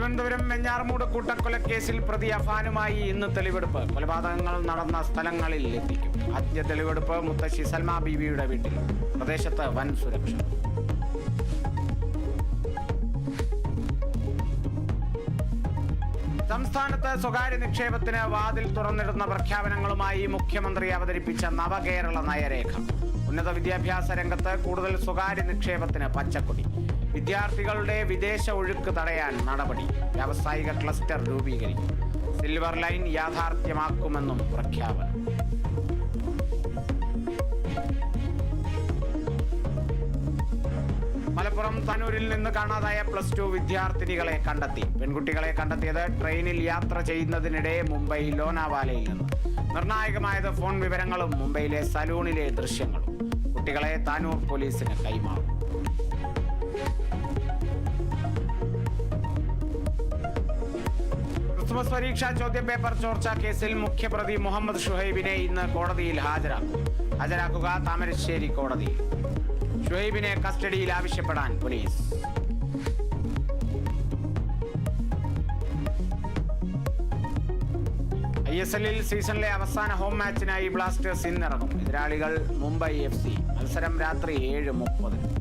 തിരുവനന്തപുരം വെഞ്ഞാറമൂട് കൂട്ടക്കൊലക്കേസിൽ പ്രതി അഫാനുമായി ഇന്ന് തെളിവെടുപ്പ്. കൊലപാതകങ്ങൾ നടന്ന സ്ഥലങ്ങളിൽ എത്തിക്കും. ആദ്യ തെളിവെടുപ്പ് മുത്തശ്ശി സൽമ ബീവിയുടെ വീട്ടിൽ. പ്രദേശത്ത് വൻ സുരക്ഷ. സംസ്ഥാനത്ത് സ്വകാര്യ നിക്ഷേപത്തിന് വാതിൽ തുറന്നിടുന്ന പ്രഖ്യാപനങ്ങളുമായി മുഖ്യമന്ത്രി അവതരിപ്പിച്ച നവകേരള നയരേഖ. ഉന്നത വിദ്യാഭ്യാസ രംഗത്ത് കൂടുതൽ സ്വകാര്യ നിക്ഷേപത്തിന് പച്ചക്കൊടി. വിദ്യാർത്ഥികളുടെ വിദേശ ഒഴുക്ക് തടയാൻ നടപടി. വ്യാവസായിക ക്ലസ്റ്റർ രൂപീകരിക്കും. സിൽവർ ലൈൻ യാഥാർത്ഥ്യമാക്കുമെന്നും പ്രഖ്യാപനം. മലപ്പുറം തനൂരിൽ നിന്ന് കാണാതായ +2 വിദ്യാർത്ഥിനികളെ കണ്ടെത്തി. പെൺകുട്ടികളെ കണ്ടെത്തിയത് ട്രെയിനിൽ യാത്ര ചെയ്യുന്നതിനിടെ മുംബൈ ലോനാവാലയിൽ നിന്ന്. നിർണായകമായത് ഫോൺ വിവരങ്ങളും മുംബൈയിലെ സലൂണിലെ ദൃശ്യങ്ങളും. കുട്ടികളെ താനൂർ പോലീസിന് കൈമാറും. ക്രിസ്മസ് പരീക്ഷാ ചോദ്യപേപ്പർ ചോർച്ചാ കേസിൽ മുഖ്യപ്രതി മുഹമ്മദ് ഷുഹൈബിനെ ഇന്ന് കോടതിയിൽ ഹാജരാക്കുക. താമരശ്ശേരി കോടതിയിൽ ഷുഹൈബിനെ കസ്റ്റഡിയിൽ ആവശ്യപ്പെടാൻ പോലീസ്. ISL സീസണിലെ അവസാന ഹോം മാച്ചിനായി ബ്ലാസ്റ്റേഴ്സ് ഇന്നിറങ്ങും. എതിരാളികൾ മുംബൈ FC. മത്സരം രാത്രി 7:30.